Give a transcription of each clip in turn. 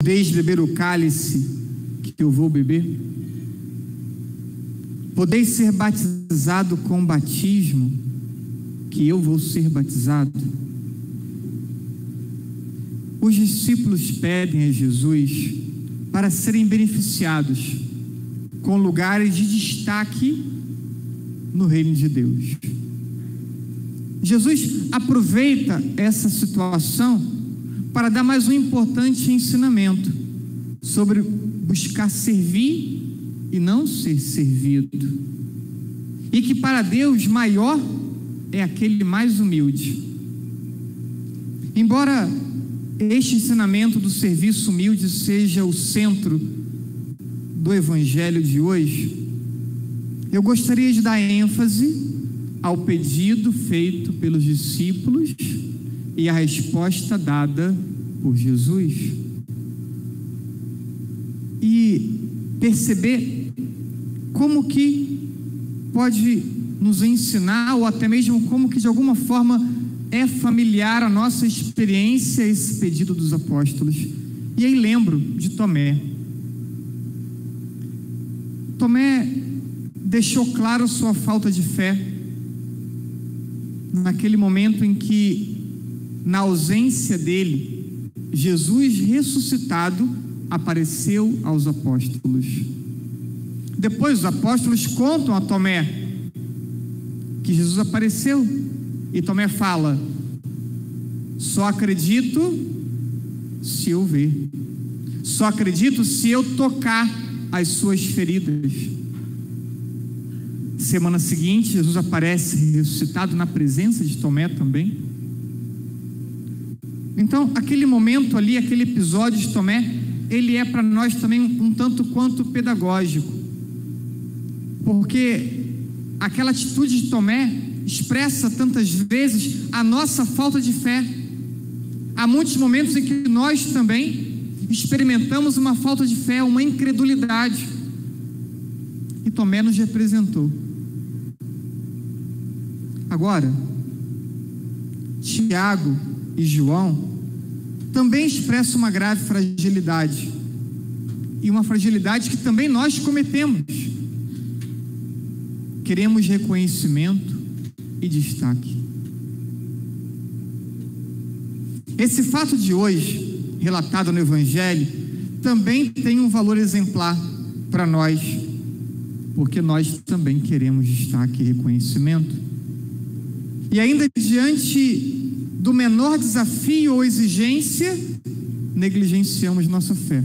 Podeis beber o cálice que eu vou beber? Podeis ser batizado com o batismo que eu vou ser batizado? Os discípulos pedem a Jesus para serem beneficiados com lugares de destaque no reino de Deus. Jesus aproveita essa situação para dar mais um importante ensinamento sobre buscar servir e não ser servido, e que para Deus maior é aquele mais humilde. Embora este ensinamento do serviço humilde seja o centro do evangelho de hoje, eu gostaria de dar ênfase ao pedido feito pelos discípulos e a resposta dada por Jesus, e perceber como que pode nos ensinar, ou até mesmo como que de alguma forma é familiar a nossa experiência esse pedido dos apóstolos. E aí lembro de Tomé. Tomé deixou claro sua falta de fé naquele momento em que, na ausência dele, Jesus ressuscitado apareceu aos apóstolos. Depois os apóstolos contam a Tomé que Jesus apareceu, e Tomé fala: só acredito se eu ver, só acredito se eu tocar as suas feridas. Semana seguinte, Jesus aparece ressuscitado na presença de Tomé também. Então, aquele momento ali, aquele episódio de Tomé, ele é para nós também um tanto quanto pedagógico, porque aquela atitude de Tomé expressa tantas vezes a nossa falta de fé. Há muitos momentos em que nós também experimentamos uma falta de fé, uma incredulidade, e Tomé nos representou. Agora, Tiago e João também expressam uma grave fragilidade, e uma fragilidade que também nós cometemos. Queremos reconhecimento e destaque. Esse fato de hoje, relatado no Evangelho, também tem um valor exemplar para nós, porque nós também queremos destaque e reconhecimento. E ainda diante do menor desafio ou exigência, negligenciamos nossa fé.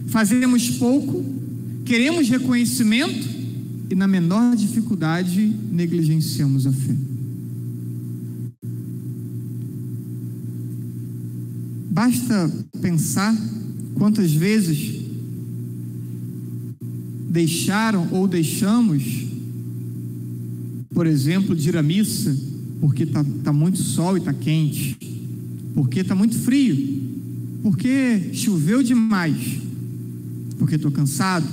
Fazemos pouco, queremos reconhecimento, e na menor dificuldade negligenciamos a fé. Basta pensar quantas vezes deixaram ou deixamos, por exemplo, de ir à missa porque tá muito sol e está quente, porque está muito frio, porque choveu demais, porque estou cansado,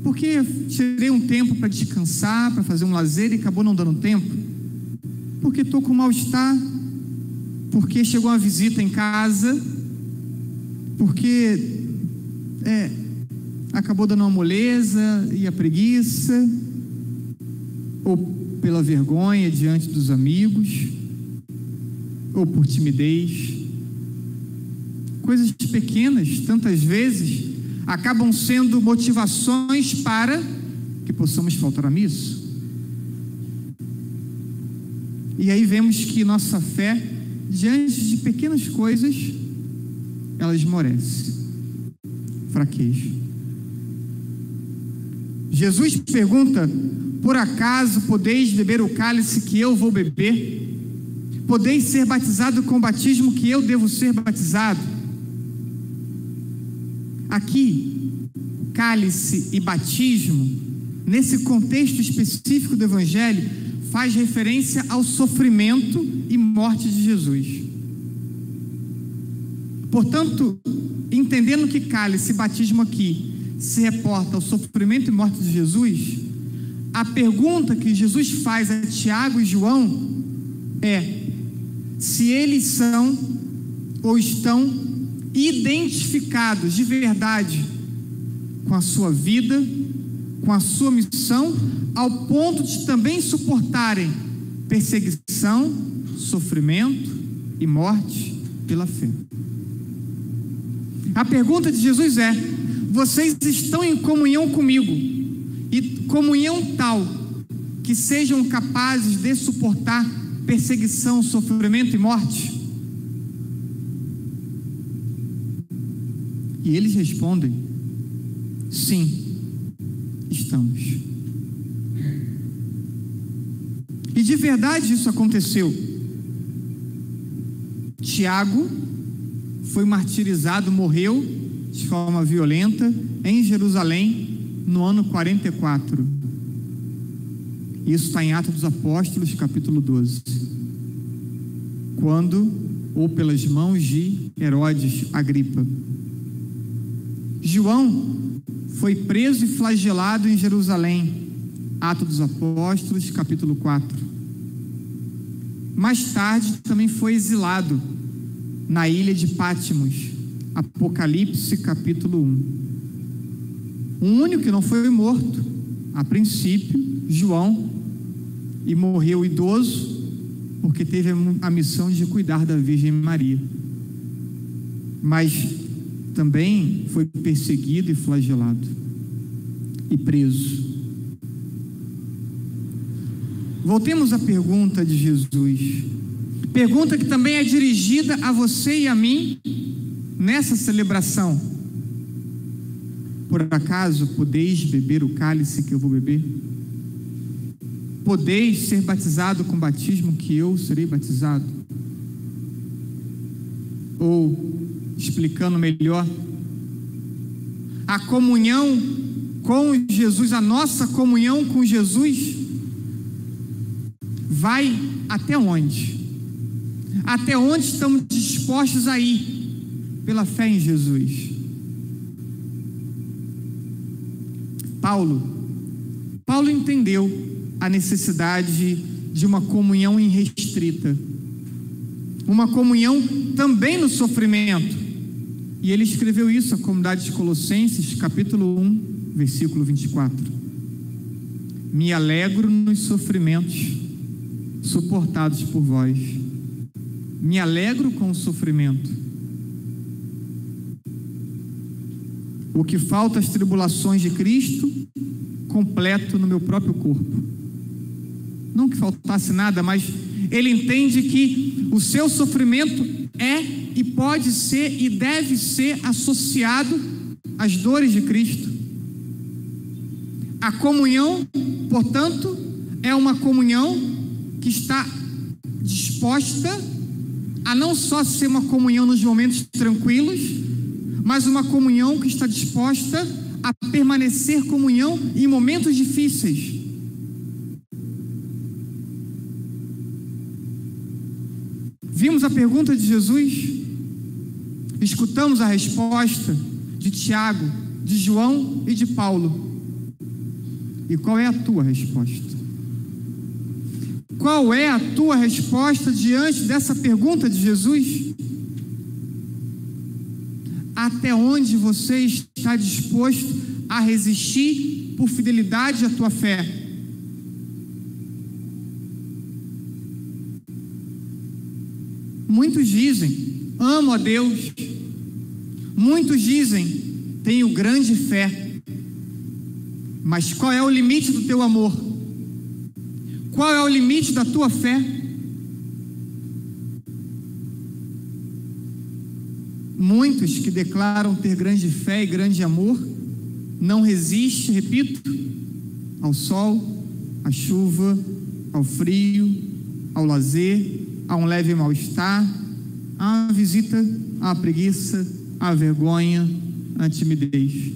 porque tirei um tempo para descansar, para fazer um lazer e acabou não dando tempo, porque estou com mal-estar, porque chegou uma visita em casa, porque acabou dando uma moleza e a preguiça, ou pela vergonha diante dos amigos, ou por timidez. Coisas pequenas, tantas vezes, acabam sendo motivações para que possamos faltar à missa. E aí vemos que nossa fé, diante de pequenas coisas, ela esmorece, fraqueja. Jesus pergunta: por acaso podeis beber o cálice que eu vou beber? Podeis ser batizado com o batismo que eu devo ser batizado? Aqui, cálice e batismo, nesse contexto específico do Evangelho, faz referência ao sofrimento e morte de Jesus. Portanto, entendendo que cálice e batismo aqui se reporta ao sofrimento e morte de Jesus, a pergunta que Jesus faz a Tiago e João é se eles são ou estão identificados de verdade com a sua vida, com a sua missão, ao ponto de também suportarem perseguição, sofrimento e morte pela fé. A pergunta de Jesus é: vocês estão em comunhão comigo, e comunhão tal que sejam capazes de suportar perseguição, sofrimento e morte? E eles respondem: sim, estamos. E de verdade isso aconteceu. Tiago foi martirizado, morreu de forma violenta em Jerusalém no ano 44. Isso está em Atos dos Apóstolos, capítulo 12. Quando, ou pelas mãos de Herodes Agripa. João foi preso e flagelado em Jerusalém, Atos dos Apóstolos, capítulo 4. Mais tarde também foi exilado na ilha de Patmos, Apocalipse, capítulo 1. O único que não foi morto, a princípio, João, e morreu idoso, porque teve a missão de cuidar da Virgem Maria. Mas também foi perseguido e flagelado e preso. Voltemos à pergunta de Jesus, pergunta que também é dirigida a você e a mim nessa celebração: por acaso podeis beber o cálice que eu vou beber? Podeis ser batizado com o batismo que eu serei batizado? Ou, explicando melhor, a comunhão com Jesus, a nossa comunhão com Jesus, vai até onde? Até onde estamos dispostos a ir pela fé em Jesus? Paulo entendeu a necessidade de uma comunhão irrestrita, uma comunhão também no sofrimento, e ele escreveu isso à comunidade de Colossenses, capítulo 1, versículo 24: me alegro nos sofrimentos suportados por vós. Me alegro com o sofrimento. O que falta às tribulações de Cristo, completo no meu próprio corpo. Não que faltasse nada, mas ele entende que o seu sofrimento é e pode ser e deve ser associado às dores de Cristo. A comunhão, portanto, é uma comunhão que está disposta a não só ser uma comunhão nos momentos tranquilos, mas uma comunhão que está disposta a permanecer comunhão em momentos difíceis. Vimos a pergunta de Jesus, escutamos a resposta de Tiago, de João e de Paulo. E qual é a tua resposta? Qual é a tua resposta diante dessa pergunta de Jesus? Até onde você está disposto a resistir por fidelidade à tua fé? Muitos dizem, amo a Deus. Muitos dizem, tenho grande fé. Mas qual é o limite do teu amor? Qual é o limite da tua fé? Muitos que declaram ter grande fé e grande amor não resistem, repito, ao sol, à chuva, ao frio, ao lazer, a um leve mal-estar, à visita, à preguiça, à vergonha, à timidez.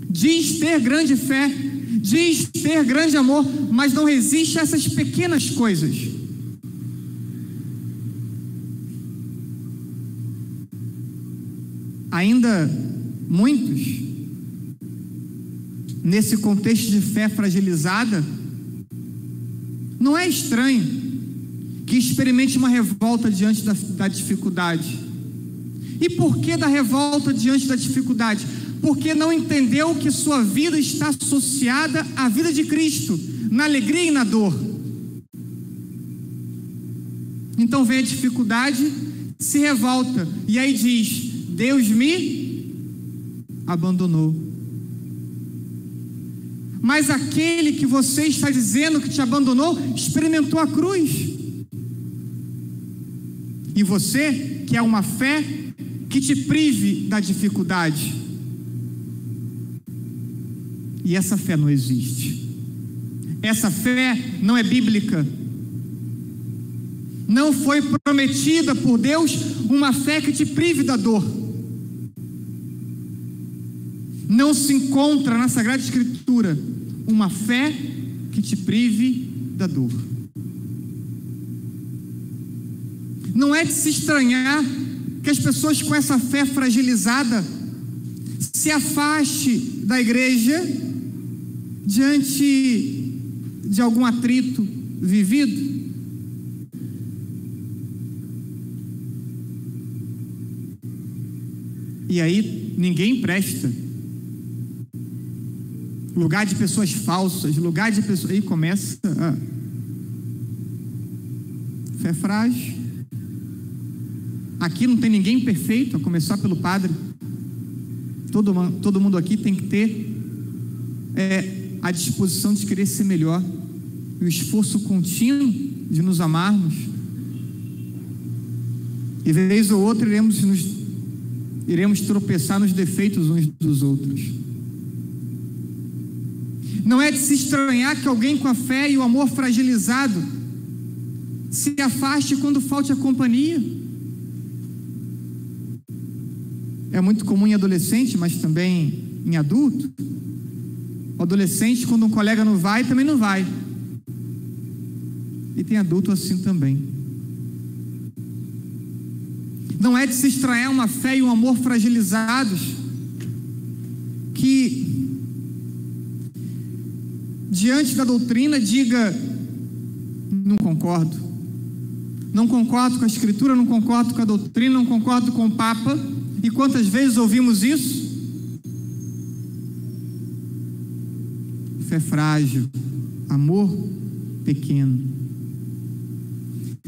Diz ter grande fé, diz ter grande amor, mas não resiste a essas pequenas coisas. Ainda muitos, nesse contexto de fé fragilizada, não é estranho que experimente uma revolta diante da dificuldade, E por que da revolta diante da dificuldade? Porque não entendeu que sua vida está associada à vida de Cristo, na alegria e na dor. Então vem a dificuldade, se revolta, e aí diz: Deus me abandonou. Mas aquele que você está dizendo que te abandonou, experimentou a cruz. E você quer uma fé que te prive da dificuldade. E essa fé não existe. Essa fé não é bíblica. Não foi prometida por Deus uma fé que te prive da dor. Não se encontra na Sagrada Escritura uma fé que te prive da dor. Não é de se estranhar que as pessoas com essa fé fragilizada se afaste da igreja diante de algum atrito vivido. E aí ninguém presta. Lugar de pessoas falsas, lugar de pessoas... Aí começa a fé frágil. Aqui não tem ninguém perfeito, a começar pelo padre. Todo mundo aqui tem que ter a disposição de querer ser melhor, e o esforço contínuo de nos amarmos. E vez ou outra iremos tropeçar nos defeitos uns dos outros. Não é de se estranhar que alguém com a fé e o amor fragilizado se afaste quando falte a companhia. É muito comum em adolescente, mas também em adulto. O adolescente, quando um colega não vai, também não vai. E tem adulto assim também. Não é de se estranhar uma fé e um amor fragilizados que, diante da doutrina, diga: não concordo. Não concordo com a Escritura, não concordo com a doutrina, não concordo com o Papa. E quantas vezes ouvimos isso? Fé frágil, amor pequeno.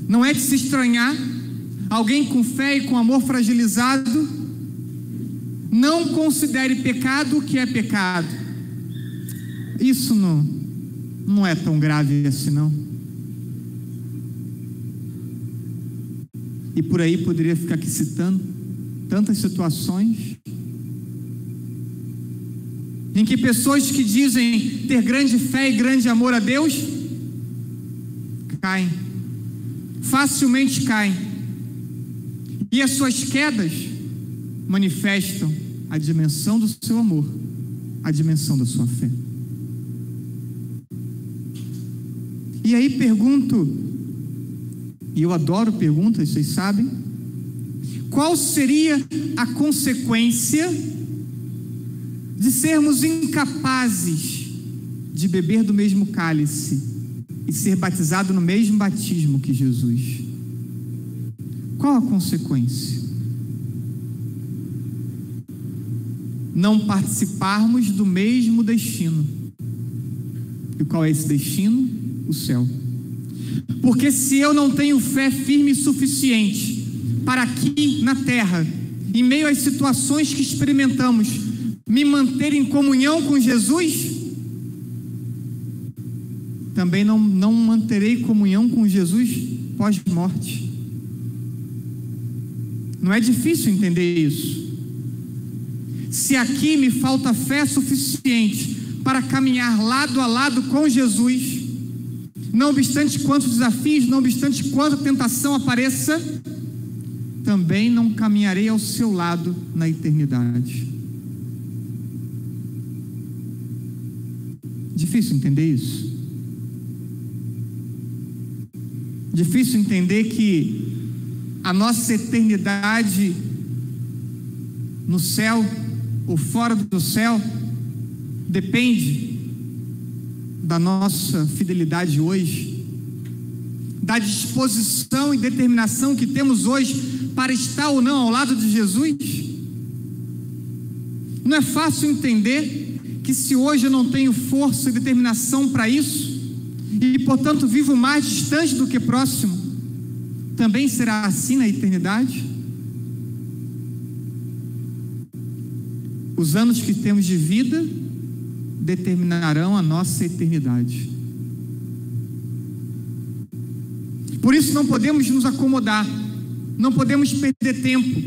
Não é de se estranhar alguém com fé e com amor fragilizado não considere pecado o que é pecado. Isso não é tão grave assim, não. E por aí poderia ficar aqui citando tantas situações em que pessoas que dizem ter grande fé e grande amor a Deus caem, facilmente caem, e as suas quedas manifestam a dimensão do seu amor, a dimensão da sua fé. E aí pergunto, e eu adoro perguntas, vocês sabem, qual seria a consequência de sermos incapazes de beber do mesmo cálice e ser batizado no mesmo batismo que Jesus? Qual a consequência? Não participarmos do mesmo destino. E qual é esse destino? O céu. Porque se eu não tenho fé firme e suficiente para aqui na terra, em meio às situações que experimentamos, me manter em comunhão com Jesus, também não manterei comunhão com Jesus pós-morte. Não é difícil entender isso. Se aqui me falta fé suficiente para caminhar lado a lado com Jesus, não obstante quantos desafios, não obstante quanta tentação apareça, também não caminharei ao seu lado na eternidade. Difícil entender isso. Difícil entender que a nossa eternidade no céu ou fora do céu depende da nossa fidelidade hoje, da disposição e determinação que temos hoje para estar ou não ao lado de Jesus? Não é fácil entender que se hoje eu não tenho força e determinação para isso, e portanto vivo mais distante do que próximo, também será assim na eternidade? Os anos que temos de vida determinarão a nossa eternidade. Por isso não podemos nos acomodar, não podemos perder tempo.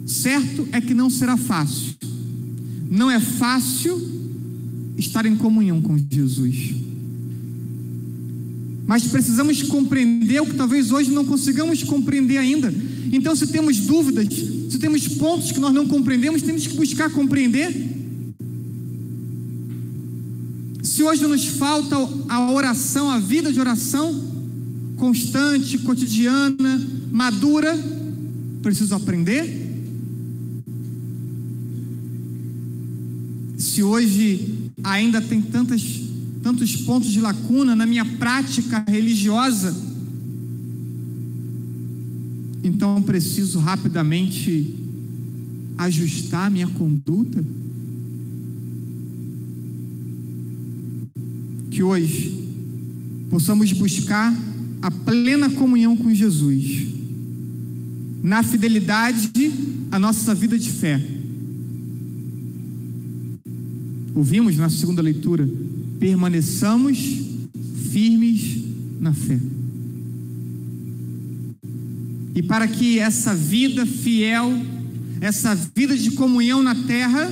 Certo é que não será fácil. Não é fácil estar em comunhão com Jesus. Mas precisamos compreender o que talvez hoje não consigamos compreender ainda. Então, se temos dúvidas, se temos pontos que nós não compreendemos, temos que buscar compreender. Se hoje nos falta a oração, a vida de oração constante, cotidiana, madura, preciso aprender. Se hoje ainda tem tantos pontos de lacuna na minha prática religiosa, então preciso rapidamente ajustar minha conduta. Que hoje possamos buscar a plena comunhão com Jesus, na fidelidade à nossa vida de fé. Ouvimos na segunda leitura: permaneçamos firmes na fé. E para que essa vida fiel, essa vida de comunhão na terra,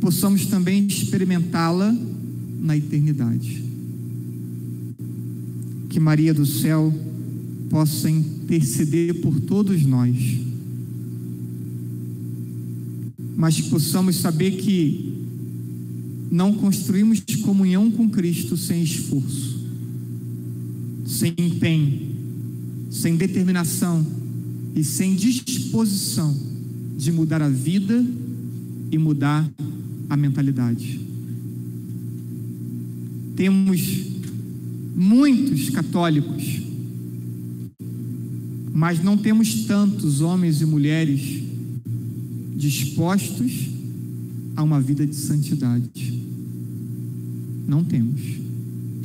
possamos também experimentá-la na eternidade. Que Maria do céu possa interceder por todos nós, mas que possamos saber que não construímos comunhão com Cristo sem esforço, sem empenho, sem determinação e sem disposição de mudar a vida e mudar a mentalidade. Temos muitos católicos, mas não temos tantos homens e mulheres dispostos a uma vida de santidade. Não temos.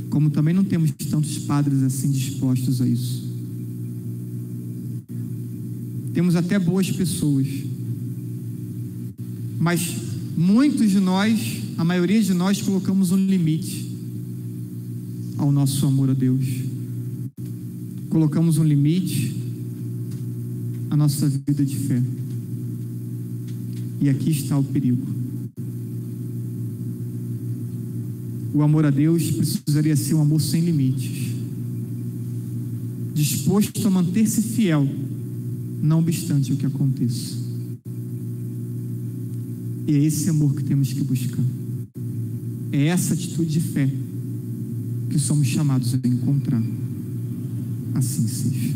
Como também não temos tantos padres assim dispostos a isso. Temos até boas pessoas, mas muitos de nós, a maioria de nós, colocamos um limite ao nosso amor a Deus. Colocamos um limite à nossa vida de fé. E aqui está o perigo. O amor a Deus precisaria ser um amor sem limites, disposto a manter-se fiel, não obstante o que aconteça. E é esse amor que temos que buscar. É essa atitude de fé que somos chamados a encontrar. Assim seja.